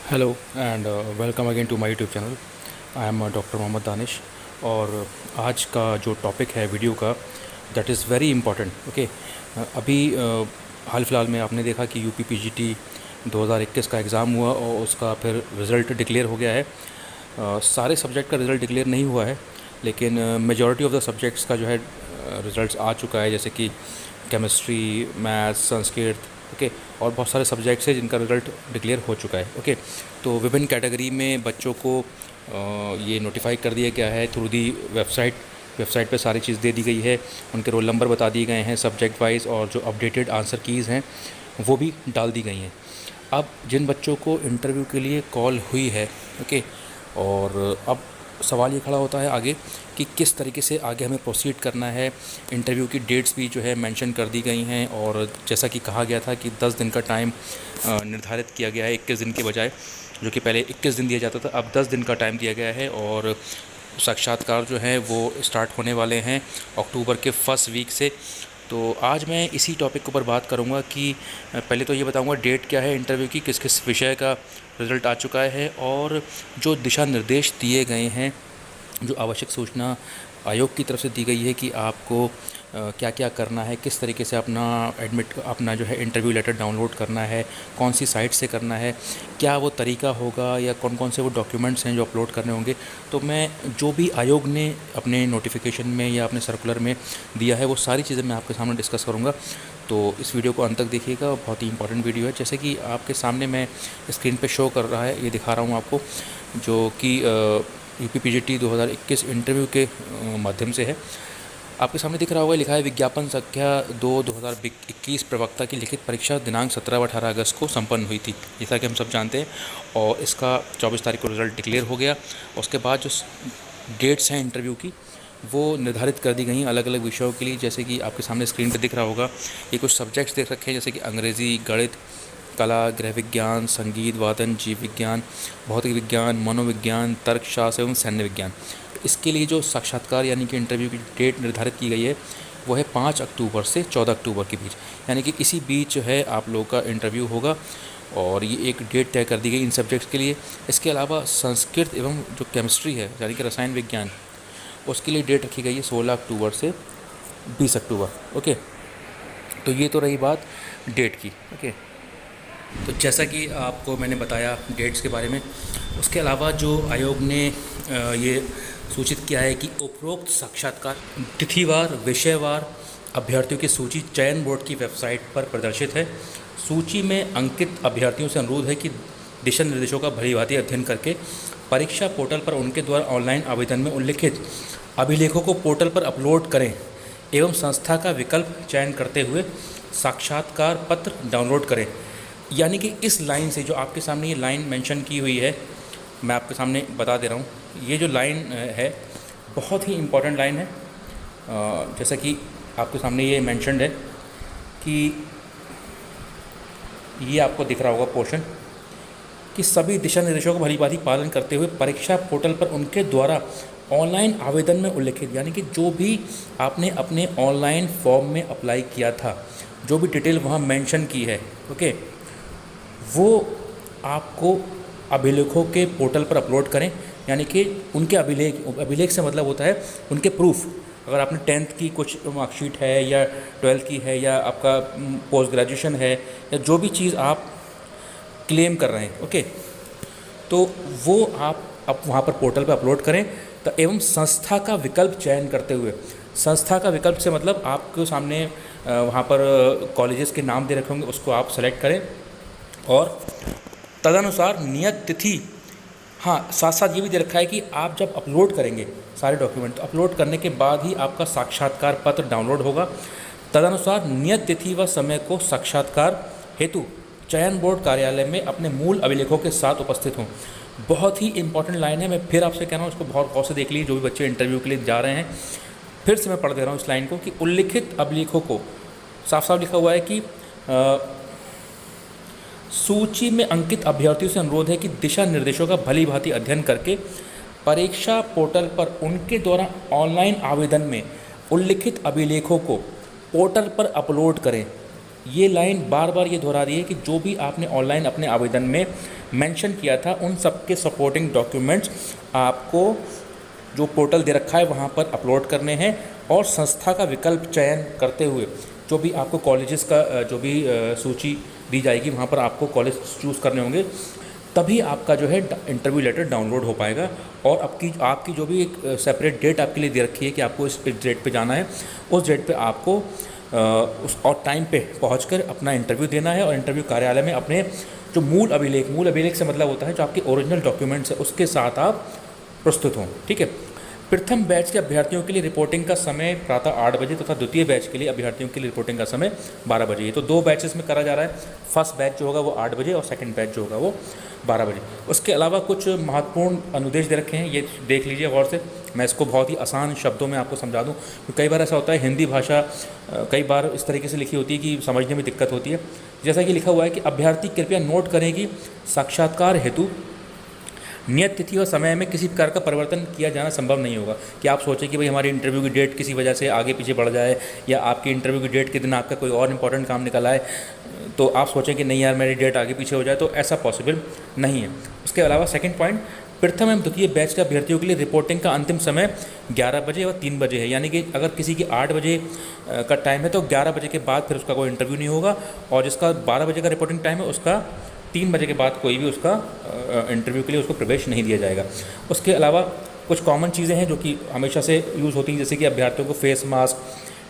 Hello and welcome again to my YouTube channel. I am doctor Mohammad Danish. और आज का जो टॉपिक है वीडियो का, that is very important. Okay, अभी हाल फिलहाल में आपने देखा कि यूपी पीजीटी 2021 का एग्ज़ाम हुआ और उसका फिर रिज़ल्ट डिक्लेयर हो गया है। सारे सब्जेक्ट का रिज़ल्ट डिक्लेयर नहीं हुआ है, लेकिन मेजॉरिटी ऑफ द सब्जेक्ट्स का जो है रिज़ल्ट आ चुका है, जैसे कि केमिस्ट्री, मैथ्स, संस्कृत, ओके, और बहुत सारे सब्जेक्ट्स हैं जिनका रिज़ल्ट डिक्लेयर हो चुका है। ओके, तो विभिन्न कैटेगरी में बच्चों को ये नोटिफाई कर दिया गया है थ्रू दी वेबसाइट पे सारी चीज़ दे दी गई है। उनके रोल नंबर बता दिए गए हैं सब्जेक्ट वाइज, और जो अपडेटेड आंसर कीज़ हैं वो भी डाल दी गई हैं। अब जिन बच्चों को इंटरव्यू के लिए कॉल हुई है, ओके, और अब सवाल ये खड़ा होता है आगे कि किस तरीके से आगे हमें प्रोसीड करना है। इंटरव्यू की डेट्स भी जो है मेंशन कर दी गई हैं, और जैसा कि कहा गया था कि 10 दिन का टाइम निर्धारित किया गया है 21 दिन के बजाय, जो कि पहले 21 दिन दिया जाता था, अब 10 दिन का टाइम दिया गया है। और साक्षात्कार जो है वो स्टार्ट होने वाले हैं अक्टूबर के फर्स्ट वीक से। तो आज मैं इसी टॉपिक के ऊपर बात करूंगा कि पहले तो ये बताऊंगा डेट क्या है इंटरव्यू की, किस किस विषय का रिज़ल्ट आ चुका है, और जो दिशा निर्देश दिए गए हैं, जो आवश्यक सूचना आयोग की तरफ से दी गई है कि आपको क्या क्या करना है, किस तरीके से अपना जो है इंटरव्यू लेटर डाउनलोड करना है, कौन सी साइट से करना है, क्या वो तरीका होगा, या कौन कौन से वो डॉक्यूमेंट्स हैं जो अपलोड करने होंगे। तो मैं जो भी आयोग ने अपने नोटिफिकेशन में या अपने सर्कुलर में दिया है वो सारी चीज़ें मैं आपके सामने डिस्कस करूँगा। तो इस वीडियो को अंत तक देखिएगा, बहुत ही इंपॉर्टेंट वीडियो है। जैसे कि आपके सामने मैं स्क्रीन पे शो कर रहा है, ये दिखा रहा हूँ आपको, जो कि यूपी पीजीटी 2021 इंटरव्यू के माध्यम से है। आपके सामने दिख रहा होगा, लिखा है विज्ञापन संख्या 2021 प्रवक्ता की लिखित परीक्षा दिनांक 17 व 18 अगस्त को संपन्न हुई थी, जैसा कि हम सब जानते हैं। और इसका 24 तारीख को रिज़ल्ट डिक्लेयर हो गया। उसके बाद जो डेट्स हैं इंटरव्यू की वो निर्धारित कर दी गई अलग अलग विषयों के लिए। जैसे कि आपके सामने स्क्रीन पर दिख रहा होगा, ये कुछ सब्जेक्ट्स देख रखे हैं, जैसे कि अंग्रेज़ी, गणित, कला, गृह विज्ञान, संगीत वादन, जीव विज्ञान, भौतिक विज्ञान, मनोविज्ञान, तर्कशास्त्र एवं सैन्य विज्ञान। इसके लिए जो साक्षात्कार यानी कि इंटरव्यू की डेट निर्धारित की गई है वो है 5 अक्टूबर से 14 अक्टूबर के बीच, यानी कि इसी बीच जो है आप लोगों का इंटरव्यू होगा। और ये एक डेट तय कर दी गई इन सब्जेक्ट्स के लिए। इसके अलावा संस्कृत एवं जो केमिस्ट्री है यानी कि रसायन विज्ञान, उसके लिए डेट रखी गई है 16 अक्टूबर से 20 अक्टूबर। ओके, तो ये तो रही बात डेट की। ओके, तो जैसा कि आपको मैंने बताया डेट्स के बारे में, उसके अलावा जो आयोग ने ये सूचित किया है कि उपरोक्त साक्षात्कार तिथिवार विषयवार अभ्यर्थियों की सूची चयन बोर्ड की वेबसाइट पर प्रदर्शित है। सूची में अंकित अभ्यर्थियों से अनुरोध है कि दिशा निर्देशों का भलीभांति अध्ययन करके परीक्षा पोर्टल पर उनके द्वारा ऑनलाइन आवेदन में उल्लिखित अभिलेखों को पोर्टल पर अपलोड करें एवं संस्था का विकल्प चयन करते हुए साक्षात्कार पत्र डाउनलोड करें। यानी कि इस लाइन से, जो आपके सामने ये लाइन मेंशन की हुई है, मैं आपके सामने बता दे रहा हूँ, ये जो लाइन है बहुत ही इम्पॉर्टेंट लाइन है। जैसा कि आपके सामने ये मेंशन्ड है कि ये आपको दिख रहा होगा पोर्शन, कि सभी दिशा निर्देशों का भलीभांति पालन करते हुए परीक्षा पोर्टल पर उनके द्वारा ऑनलाइन आवेदन में उल्लिखित, यानी कि जो भी आपने अपने ऑनलाइन फॉर्म में अप्लाई किया था, जो भी डिटेल वहाँ मेंशन की है, ओके, वो आपको अभिलेखों के पोर्टल पर अपलोड करें। यानी कि उनके अभिलेख से मतलब होता है उनके प्रूफ। अगर आपने 10th की कुछ मार्कशीट है, या 12th की है, या आपका पोस्ट ग्रेजुएशन है, या जो भी चीज़ आप क्लेम कर रहे हैं, ओके, तो वो आप वहाँ पर पोर्टल पर अपलोड करें। तो एवं संस्था का विकल्प चयन करते हुए, संस्था का विकल्प से मतलब आपके सामने वहाँ पर कॉलेजेस के नाम दे रखे होंगे, उसको आप सेलेक्ट करें, और तदनुसार नियत तिथि, हाँ, साथ साथ ये भी दे रखा है कि आप जब अपलोड करेंगे सारे डॉक्यूमेंट, तो अपलोड करने के बाद ही आपका साक्षात्कार पत्र डाउनलोड होगा। तदनुसार नियत तिथि व समय को साक्षात्कार हेतु चयन बोर्ड कार्यालय में अपने मूल अभिलेखों के साथ उपस्थित हों। बहुत ही इंपॉर्टेंट लाइन है, मैं फिर आपसे कह रहा हूँ, इसको बहुत गौर से देख लीजिए जो भी बच्चे इंटरव्यू के लिए जा रहे हैं। फिर से मैं पढ़ दे रहा हूँ इस लाइन को, कि उल्लिखित अभिलेखों को, साफ साफ लिखा हुआ है कि सूची में अंकित अभ्यर्थियों से अनुरोध है कि दिशा निर्देशों का भलीभांति अध्ययन करके परीक्षा पोर्टल पर उनके द्वारा ऑनलाइन आवेदन में उल्लिखित अभिलेखों को पोर्टल पर अपलोड करें ये लाइन बार बार ये दोहरा रही है कि जो भी आपने ऑनलाइन अपने आवेदन में मेंशन किया था उन सब के सपोर्टिंग डॉक्यूमेंट्स आपको जो पोर्टल दे रखा है वहाँ पर अपलोड करने हैं, और संस्था का विकल्प चयन करते हुए जो भी आपको कॉलेजेस का जो भी सूची दी जाएगी वहाँ पर आपको कॉलेज चूज़ करने होंगे, तभी आपका जो है इंटरव्यू लेटर डाउनलोड हो पाएगा। और आपकी जो भी एक सेपरेट डेट आपके लिए दे रखी है कि आपको इस डेट पे जाना है, उस डेट पे आपको उस और टाइम पे पहुंचकर अपना इंटरव्यू देना है, और इंटरव्यू कार्यालय में अपने जो मूल अभिलेख से मतलब होता है जो आपके ओरिजिनल डॉक्यूमेंट्स है उसके साथ आप प्रस्तुत हों। ठीक है। प्रथम बैच के अभ्यर्थियों के लिए रिपोर्टिंग का समय प्रातः 8 बजे तथा द्वितीय बैच के लिए अभ्यर्थियों के लिए रिपोर्टिंग का समय 12 बजे। तो 2 बैचेस में करा जा रहा है। फर्स्ट बैच जो होगा वो 8 बजे और सेकंड बैच जो होगा वो 12 बजे। उसके अलावा कुछ महत्वपूर्ण अनुदेश दे रखे हैं, ये देख लीजिए गौर से। मैं इसको बहुत ही आसान शब्दों में आपको समझा दूं, तो कई बार ऐसा होता है हिंदी भाषा कई बार इस तरीके से लिखी होती है कि समझने में दिक्कत होती है। जैसा कि लिखा हुआ है कि अभ्यर्थी कृपया नोट करें कि साक्षात्कार हेतु नियत तिथि और समय में किसी प्रकार का परिवर्तन किया जाना संभव नहीं होगा। कि आप सोचें कि भाई हमारी इंटरव्यू की डेट किसी वजह से आगे पीछे बढ़ जाए, या आपकी इंटरव्यू की डेट के दिन आपका कोई और इंपॉर्टेंट काम निकल आए तो आप सोचें कि नहीं यार मेरी डेट आगे पीछे हो जाए, तो ऐसा पॉसिबल नहीं है। उसके अलावा सेकंड पॉइंट, प्रथम एवं द्वितीय बैच के अभ्यर्थियों के लिए रिपोर्टिंग का अंतिम समय 11 बजे और 3 बजे है। यानी कि अगर किसी की 8 बजे का टाइम है तो 11 बजे के बाद फिर उसका कोई इंटरव्यू नहीं होगा, और जिसका 12 बजे का रिपोर्टिंग टाइम है उसका 3 बजे के बाद कोई भी उसका इंटरव्यू के लिए उसको प्रवेश नहीं दिया जाएगा। उसके अलावा कुछ कॉमन चीज़ें हैं जो कि हमेशा से यूज़ होती हैं, जैसे कि अभ्यर्थियों को face mask,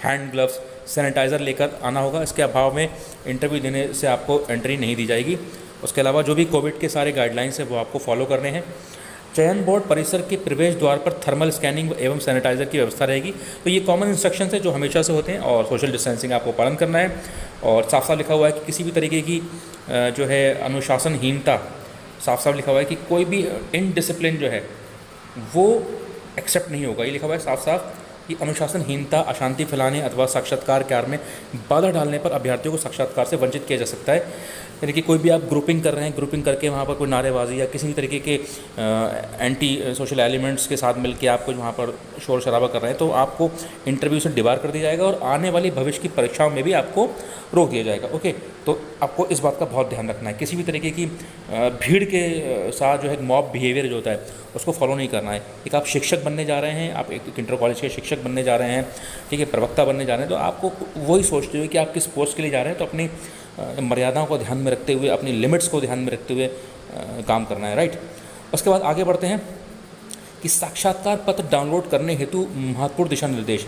hand gloves, sanitizer लेकर आना होगा। इसके अभाव में इंटरव्यू देने से आपको एंट्री नहीं दी जाएगी। उसके अलावा जो भी कोविड के सारे गाइडलाइंस हैं वो आपको फॉलो करने हैं। चयन बोर्ड परिसर के प्रवेश द्वार पर थर्मल स्कैनिंग एवं सैनिटाइज़र की व्यवस्था रहेगी। तो ये कॉमन इंस्ट्रक्शंस हैं जो हमेशा से होते हैं, और सोशल डिस्टेंसिंग आपको पालन करना है। और साफ साफ लिखा हुआ है कि किसी भी तरीके की जो है अनुशासनहीनता, साफ साफ लिखा हुआ है कि कोई भी इनडिसिप्लिन जो है वो एक्सेप्ट नहीं होगा। ये लिखा हुआ है साफ साफ कि अनुशासनहीनता, अशांति फैलाने अथवा साक्षात्कार कार्य में बाधा डालने पर अभ्यर्थियों को साक्षात्कार से वंचित किया जा सकता है। यानी कि कोई भी आप ग्रुपिंग कर रहे हैं, ग्रुपिंग करके वहाँ पर कोई नारेबाजी या किसी भी तरीके के एंटी सोशल एलिमेंट्स के साथ मिलकर आपको वहाँ पर शोर शराबा कर रहे हैं, तो आपको इंटरव्यू से डिबार कर दिया जाएगा, और आने वाली भविष्य की परीक्षाओं में भी आपको रोक दिया जाएगा। ओके, तो आपको इस बात का बहुत ध्यान रखना है। किसी भी तरीके की भीड़ के साथ जो है मॉब बिहेवियर जो होता है उसको फॉलो नहीं करना है। एक आप शिक्षक बनने जा रहे हैं, आप एक इंटर कॉलेज के शिक्षक बनने जा रहे हैं, ठीक है, प्रवक्ता बनने जा रहे हैं, तो आपको वही सोचते हुए कि आप किस पोस्ट के लिए जा रहे हैं, तो अपनी मर्यादाओं को ध्यान में रखते हुए, अपनी लिमिट्स को ध्यान में रखते हुए काम करना है। राइट। उसके बाद आगे बढ़ते हैं कि साक्षात्कार पत्र डाउनलोड करने हेतु महत्वपूर्ण दिशा निर्देश।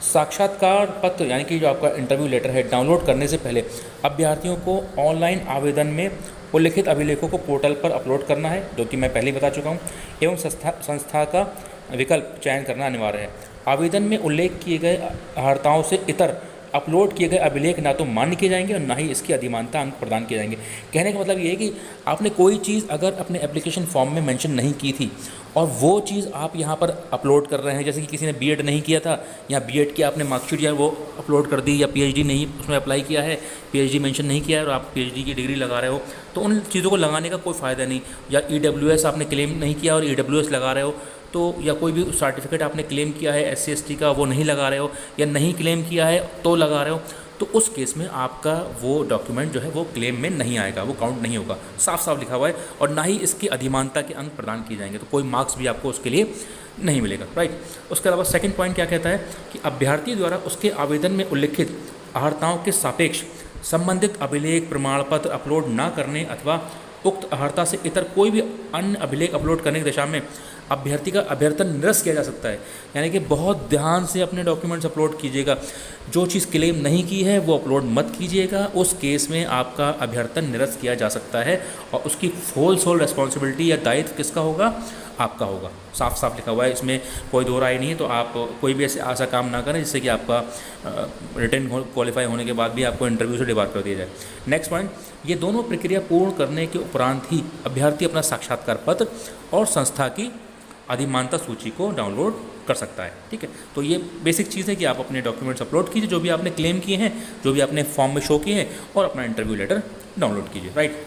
साक्षात्कार पत्र यानी कि जो आपका इंटरव्यू लेटर है, डाउनलोड करने से पहले अभ्यर्थियों को ऑनलाइन आवेदन में उल्लिखित अभिलेखों को पोर्टल पर अपलोड करना है, जो कि मैं पहले ही बता चुका हूँ, एवं संस्था का विकल्प चयन करना अनिवार्य है। आवेदन में उल्लेख किए गए अर्हताओं से इतर अपलोड किए गए अभिलेख ना तो मान्य किए जाएंगे और ना ही इसकी अधिमानता अंक प्रदान किए जाएंगे। कहने का मतलब ये है कि आपने कोई चीज़ अगर अपने एप्लीकेशन फॉर्म में मेंशन नहीं की थी और वो चीज़ आप यहाँ पर अपलोड कर रहे हैं, जैसे कि किसी ने बीएड नहीं किया था या बीएड की आपने मार्कशीट या वो अपलोड कर दी, या पीएचडी नहीं उसमें अप्लाई किया है, पीएचडी मेंशन नहीं किया है और आप पीएचडी की डिग्री लगा रहे हो, तो उन चीज़ों को लगाने का कोई फ़ायदा नहीं। या ईडब्ल्यूएस आपने क्लेम नहीं किया और ईडब्ल्यूएस लगा रहे हो, तो या कोई भी सर्टिफिकेट आपने क्लेम किया है एससी एसटी का, वो नहीं लगा रहे हो, या नहीं क्लेम किया है तो लगा रहे हो, तो उस केस में आपका वो डॉक्यूमेंट जो है वो क्लेम में नहीं आएगा, वो काउंट नहीं होगा। साफ साफ लिखा हुआ है। और ना ही इसकी अधिमानता के अंक प्रदान किए जाएंगे, तो कोई मार्क्स भी आपको उसके लिए नहीं मिलेगा। राइट। उसके अलावा सेकंड पॉइंट क्या कहता है कि अभ्यर्थी द्वारा उसके आवेदन में उल्लिखित अर्हताओं के सापेक्ष संबंधित अभिलेख प्रमाण पत्र अपलोड न करने अथवा उक्त अर्हता से इतर कोई भी अन्य अभिलेख अपलोड करने की दिशा में अभ्यर्थी का अभ्यर्थन निरस्त किया जा सकता है। यानी कि बहुत ध्यान से अपने डॉक्यूमेंट्स अपलोड कीजिएगा। जो चीज़ क्लेम नहीं की है वो अपलोड मत कीजिएगा, उस केस में आपका अभ्यर्थन निरस्त किया जा सकता है, और उसकी होल सोल रिस्पॉन्सिबिलिटी या दायित्व किसका होगा? आपका होगा। साफ साफ लिखा हुआ है, इसमें कोई दो राय नहीं है। तो आप कोई भी ऐसा काम ना करें जिससे कि आपका रिटर्न क्वालिफाई होने के बाद भी आपको इंटरव्यू से डिबार कर दिया जाए। नेक्स्ट पॉइंट, ये दोनों प्रक्रिया पूर्ण करने के उपरांत ही अभ्यर्थी अपना साक्षात्कार पत्र और संस्था की अधिमानता सूची को डाउनलोड कर सकता है। ठीक है, तो ये बेसिक चीज़ है कि आप अपने डॉक्यूमेंट्स अपलोड कीजिए जो भी आपने क्लेम किए हैं, जो भी आपने फॉर्म में शो किए हैं, और अपना इंटरव्यू लेटर डाउनलोड कीजिए। राइट।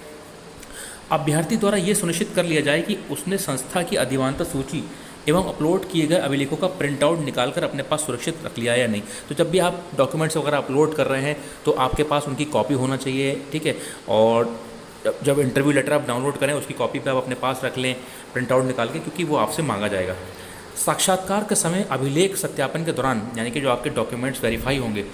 अभ्यर्थी द्वारा ये सुनिश्चित कर लिया जाए कि उसने संस्था की अधिमानता सूची एवं अपलोड किए गए अभिलेखों का प्रिंट आउट निकाल कर अपने पास सुरक्षित रख लिया या नहीं। तो जब भी आप डॉक्यूमेंट्स वगैरह अपलोड कर रहे हैं तो आपके पास उनकी कॉपी होना चाहिए, ठीक है। और जब इंटरव्यू लेटर आप डाउनलोड करें उसकी कॉपी पे आप अपने पास रख लें प्रिंट आउट निकाल के, क्योंकि वो आपसे मांगा जाएगा। साक्षात्कार के समय अभिलेख सत्यापन के दौरान, यानी कि जो आपके डॉक्यूमेंट्स वेरीफाई होंगे,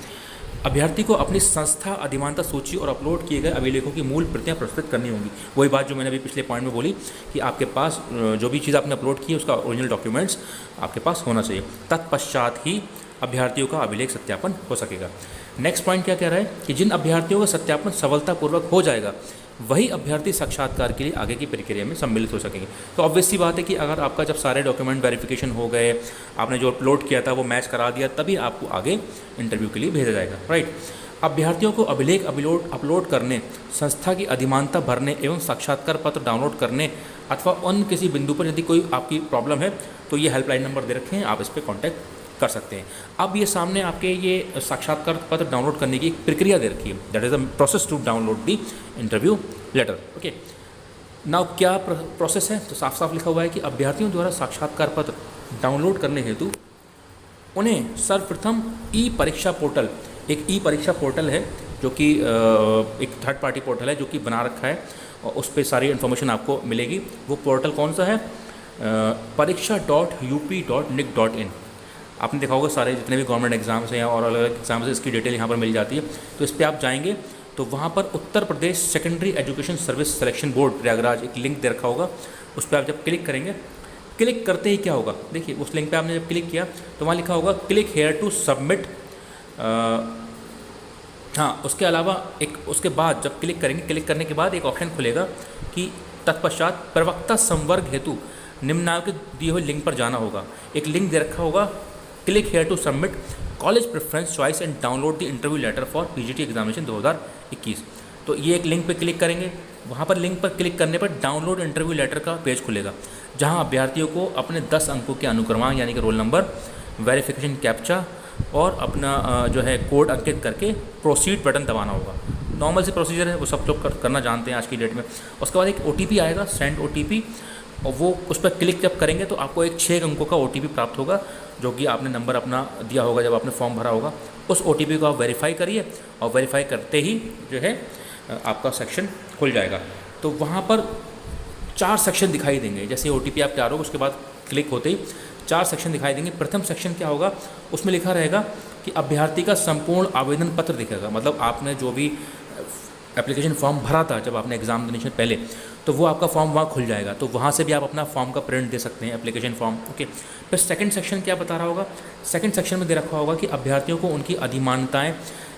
अभ्यर्थी को अपनी संस्था अधिमानता सूची और अपलोड किए गए अभिलेखों की मूल प्रतियां प्रस्तुत करनी होंगी। वही बात जो मैंने अभी पिछले पॉइंट में बोली कि आपके पास जो भी चीज़ आपने अपलोड की है उसका ओरिजिनल डॉक्यूमेंट्स आपके पास होना चाहिए, तत्पश्चात ही अभ्यर्थियों का अभिलेख सत्यापन हो सकेगा। नेक्स्ट पॉइंट क्या कह रहा है कि जिन अभ्यर्थियों का सत्यापन सफलतापूर्वक हो जाएगा वही अभ्यर्थी साक्षात्कार के लिए आगे की प्रक्रिया में सम्मिलित हो सकेंगे। तो ऑब्वियस सी बात है कि अगर आपका जब सारे डॉक्यूमेंट वेरिफिकेशन हो गए, आपने जो अपलोड किया था वो मैच करा दिया, तभी आपको आगे इंटरव्यू के लिए भेजा जाएगा, राइट। अभ्यर्थियों को अभिलेख अपलोड करने, संस्था की अधिमानता भरने एवं साक्षात्कार पत्र डाउनलोड करने अथवा अन्य किसी बिंदु पर यदि कोई आपकी प्रॉब्लम है तो ये हेल्पलाइन नंबर दे रखे हैं, आप इस पर कॉन्टैक्ट कर सकते हैं। अब ये सामने आपके ये साक्षात्कार पत्र डाउनलोड करने की एक प्रक्रिया दे रखी है, that is the process to download the interview letter. Okay, now क्या प्रोसेस है, तो साफ साफ लिखा हुआ है कि अभ्यर्थियों द्वारा साक्षात्कार पत्र डाउनलोड करने हेतु उन्हें सर्वप्रथम ई परीक्षा पोर्टल, एक ई परीक्षा पोर्टल है जो कि एक थर्ड पार्टी पोर्टल है जो कि बना रखा है और उस पर सारी इन्फॉर्मेशन आपको मिलेगी। वो पोर्टल कौन सा है, pariksha.up.nic.in। आपने देखा होगा सारे जितने भी गवर्नमेंट एग्जाम्स हैं और अलग अलग एग्जाम्स हैं, इसकी डिटेल यहाँ पर मिल जाती है। तो इस पर आप जाएंगे तो वहाँ पर Uttar Pradesh secondary education service selection board Prayagraj एक लिंक दे रखा होगा, उस पर आप जब क्लिक करेंगे, क्लिक करते ही क्या होगा, देखिए उस लिंक पे आपने जब क्लिक किया तो वहाँ लिखा होगा क्लिक हेयर टू सबमिट। हाँ, उसके अलावा एक उसके बाद जब क्लिक करेंगे, क्लिक करने के बाद एक ऑप्शन खुलेगा कि तत्पश्चात प्रवक्ता संवर्ग हेतु निम्नलिखित दिए हुए लिंक पर जाना होगा। एक लिंक दे रखा होगा click here to submit college preference choice and download the interview letter for PGT examination 2021। तो ये एक लिंक पर क्लिक करेंगे, वहाँ पर लिंक पर क्लिक करने पर डाउनलोड इंटरव्यू लेटर का पेज खुलेगा जहाँ अभ्यर्थियों को अपने 10 अंकों के अनुक्रमांक यानी कि रोल नंबर, वेरिफिकेशन कैप्चा और अपना जो है कोड अंकित करके प्रोसीड बटन दबाना होगा। नॉर्मल सी प्रोसीजर है, वो सब लोग करना जानते हैं आज की डेट में। उसके बाद एक OTP आएगा, सेंड OTP, और वो उस पर क्लिक जब करेंगे तो आपको एक 6 अंकों का OTP प्राप्त होगा जो कि आपने नंबर अपना दिया होगा जब आपने फॉर्म भरा होगा। उस OTP को आप वेरीफाई करिए और वेरीफाई करते ही जो है आपका सेक्शन खुल जाएगा। तो वहाँ पर 4 सेक्शन दिखाई देंगे। जैसे OTP आप तैयार होगा उसके बाद क्लिक होते ही 4 सेक्शन दिखाई देंगे। प्रथम सेक्शन क्या होगा, उसमें लिखा रहेगा कि अभ्यर्थी का संपूर्ण आवेदन पत्र दिखेगा, मतलब आपने जो भी एप्लीकेशन फॉर्म भरा था जब आपने एग्जाम देने से पहले, तो वो आपका फॉर्म वहाँ खुल जाएगा। तो वहाँ से भी आप अपना फॉर्म का प्रिंट दे सकते हैं, एप्लीकेशन फॉर्म। ओके, फिर सेकंड सेक्शन क्या बता रहा होगा, सेकंड सेक्शन में दे रखा होगा कि अभ्यर्थियों को उनकी अधिमानताएं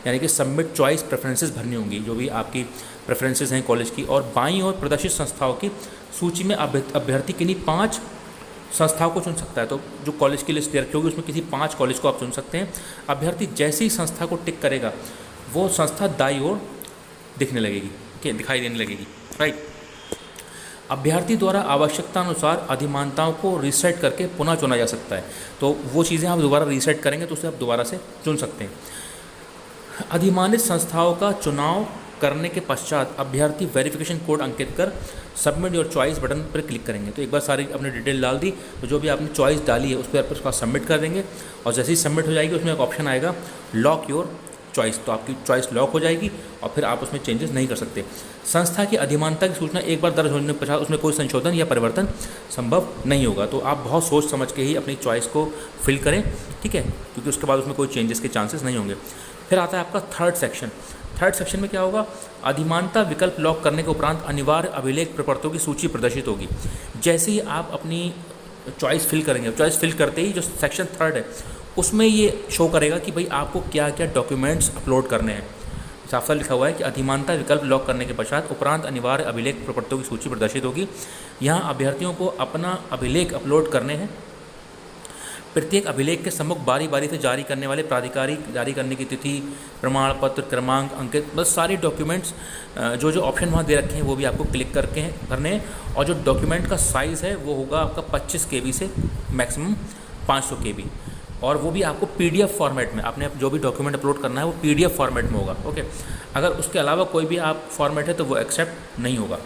यानी कि सबमिट चॉइस प्रेफरेंसेस भरनी होंगी, जो भी आपकी प्रेफरेंसेस हैं कॉलेज की। और बाईं ओर प्रदर्शित संस्थाओं की सूची में अभ्यर्थी किन्हीं 5 संस्थाओं को चुन सकता है। तो जो कॉलेज की लिस्ट दे रखी होगी उसमें किसी 5 कॉलेज को आप चुन सकते हैं। अभ्यर्थी जैसे ही संस्था को टिक करेगा वो संस्था दाईं ओर दिखने लगेगी, ओके, दिखाई देने लगेगी, राइट। अभ्यर्थी द्वारा आवश्यकता अनुसार अधिमानताओं को रीसेट करके पुनः चुना जा सकता है। तो वो चीज़ें आप दोबारा रीसेट करेंगे तो उसे आप दोबारा से चुन सकते हैं। अधिमानित संस्थाओं का चुनाव करने के पश्चात अभ्यर्थी वेरिफिकेशन कोड अंकित कर सबमिट योर चॉइस बटन पर क्लिक करेंगे। तो एक बार सारी अपनी डिटेल डाल दी तो जो भी आपने चॉइस डाली है उस पर आप उसका सबमिट कर देंगे और जैसे ही सबमिट हो जाएगी उसमें एक ऑप्शन आएगा लॉक योर चॉइस। तो आपकी चॉइस लॉक हो जाएगी और फिर आप उसमें चेंजेस नहीं कर सकते। संस्था की अधिमानता की सूचना एक बार दर्ज होने के पश्चात उसमें कोई संशोधन या परिवर्तन संभव नहीं होगा। तो आप बहुत सोच समझ के ही अपनी चॉइस को फिल करें, ठीक है, क्योंकि उसके बाद उसमें कोई चेंजेस के चांसेस नहीं होंगे। फिर आता है आपका थर्ड सेक्शन। थर्ड सेक्शन में क्या होगा, अधिमानता विकल्प लॉक करने के उपरांत अनिवार्य अभिलेख प्रपत्रों की सूची प्रदर्शित होगी। जैसे ही आप अपनी चॉइस फिल करेंगे, चॉइस फिल करते ही जो सेक्शन थर्ड है उसमें ये शो करेगा कि भाई आपको क्या क्या डॉक्यूमेंट्स अपलोड करने हैं। साफ साफ लिखा हुआ है कि अधिमानता विकल्प लॉक करने के पश्चात उपरांत अनिवार्य अभिलेख प्रपत्रों की सूची प्रदर्शित होगी। यहाँ अभ्यर्थियों को अपना अभिलेख अपलोड करने हैं। प्रत्येक अभिलेख के सम्मुख बारी बारी से जारी करने वाले प्राधिकारी जारी करने की तिथि, प्रमाण पत्र, क्रमांक, अंकित, बस सारे डॉक्यूमेंट्स जो जो ऑप्शन वहाँ दे रखे हैं वो भी आपको क्लिक करके भरने हैं। और जो डॉक्यूमेंट का साइज़ है वो होगा आपका 25 KB से मैक्सिमम 500 KB, और वो भी आपको PDF फॉर्मेट में। आपने जो भी डॉक्यूमेंट अपलोड करना है वो PDF फॉर्मेट में होगा, ओके। अगर उसके अलावा कोई भी आप फॉर्मेट है तो वो एक्सेप्ट नहीं होगा।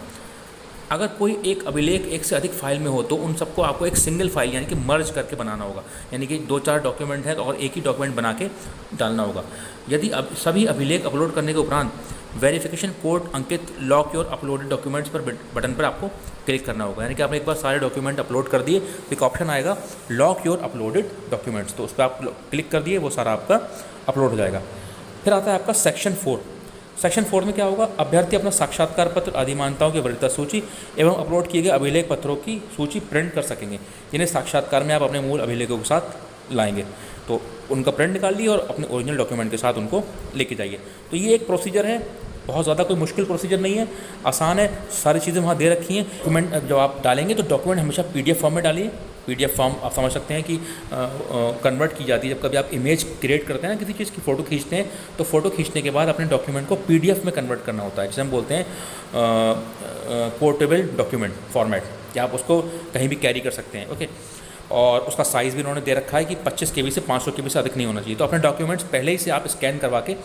अगर कोई एक अभिलेख एक से अधिक फाइल में हो तो उन सबको आपको एक सिंगल फाइल यानी कि मर्ज करके बनाना होगा, यानी कि 2-4 डॉक्यूमेंट है और एक ही डॉक्यूमेंट बना के डालना होगा। यदि अब सभी अभिलेख अपलोड करने के उपरांत verification code Ankit lock your uploaded documents पर बटन पर आपको क्लिक करना होगा, यानी कि आपने एक बार सारे डॉक्यूमेंट अपलोड कर दिए तो एक ऑप्शन आएगा लॉक योर अपलोडेड डॉक्यूमेंट्स, तो उस पर आप क्लिक कर दिए, वो सारा आपका अपलोड हो जाएगा। फिर आता है आपका सेक्शन 4। सेक्शन 4 में क्या होगा, अभ्यर्थी अपना साक्षात्कार पत्र, अधिमानताओं की वरीयता सूची एवं अपलोड किए गए अभिलेख पत्रों की सूची प्रिंट कर सकेंगे, जिन्हें साक्षात्कार में आप अपने मूल अभिलेखों के साथ लाएंगे। तो उनका प्रिंट निकाल लिए और अपने ओरिजिनल डॉक्यूमेंट के साथ उनको लेके जाइए। तो ये एक प्रोसीजर है, बहुत ज़्यादा कोई मुश्किल प्रोसीजर नहीं है, आसान है, सारी चीज़ें वहाँ दे रखी हैं। डॉक्यूमेंट जब आप डालेंगे तो डॉक्यूमेंट हमेशा PDF फॉर्म में डालिए। PDF फॉर्म आप समझ सकते हैं कि कन्वर्ट की जाती है। जब कभी आप इमेज क्रिएट करते हैं ना, किसी चीज़ की फ़ोटो खींचते हैं, तो फ़ोटो खींचने के बाद अपने डॉक्यूमेंट को PDF में कन्वर्ट करना होता है, जिसे हम बोलते हैं पोर्टेबल डॉक्यूमेंट फॉर्मेट, या आप उसको कहीं भी कैरी कर सकते हैं। ओके, और उसका साइज़ भी उन्होंने दे रखा है कि 25 KB से 500 KB से अधिक नहीं होना चाहिए। तो अपने डॉक्यूमेंट्स पहले ही से आप स्कैन करवा के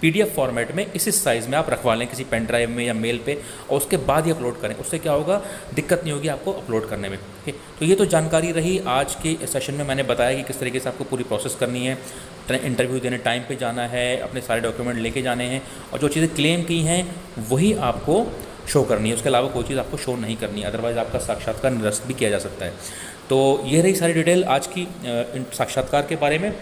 PDF फॉर्मेट में इस साइज़ में आप रखवा लें किसी पेन ड्राइव में या मेल पे, और उसके बाद ही अपलोड करें। उससे क्या होगा, दिक्कत नहीं होगी आपको अपलोड करने में। ठीक है, तो ये तो जानकारी रही आज के सेशन में। मैंने बताया कि किस तरीके से आपको पूरी प्रोसेस करनी है, इंटरव्यू देने टाइम पे जाना है, अपने सारे डॉक्यूमेंट लेके जाने हैं, और जो चीज़ें क्लेम की हैं वही आपको शो करनी है, उसके अलावा कोई चीज़ आपको शो नहीं करनी है, अदरवाइज़ आपका साक्षात्कार निरस्त भी किया जा सकता है। तो ये रही सारी डिटेल आज की साक्षात्कार के बारे में।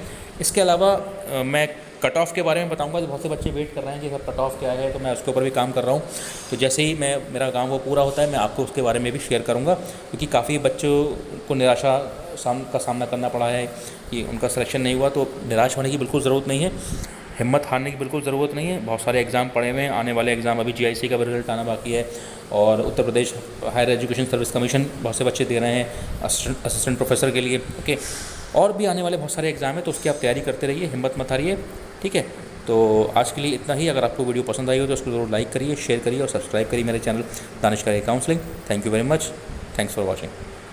इसके अलावा मैं कट ऑफ के बारे में बताऊंगा। जो बहुत से बच्चे वेट कर रहे हैं कि सर कट ऑफ क्या है, तो मैं उसके ऊपर भी काम कर रहा हूँ। तो जैसे ही मेरा काम वो पूरा होता है, मैं आपको उसके बारे में भी शेयर करूँगा, क्योंकि काफ़ी बच्चों को निराशा का सामना करना पड़ा है कि उनका सिलेक्शन नहीं हुआ। तो निराश होने की बिल्कुल ज़रूरत नहीं है, हिम्मत हारने की बिल्कुल ज़रूरत नहीं है। बहुत सारे एग्ज़ाम पड़े हुए हैं, आने वाले एग्ज़ाम, अभी GIC का भी रिजल्ट आना बाकी है, और Uttar Pradesh higher education service commission बहुत से बच्चे दे रहे हैं असिस्टेंट प्रोफेसर के लिए। ओके, और भी आने वाले बहुत सारे एग्ज़ाम है, तो उसकी आप तैयारी करते रहिए, हिम्मत मत हारिए। ठीक है, तो आज के लिए इतना ही। अगर आपको वीडियो पसंद आई हो तो उसको ज़रूर लाइक करिए, शेयर करिए और सब्सक्राइब करिए मेरे channel Danish counselling. Thank you very much, thanks for watching.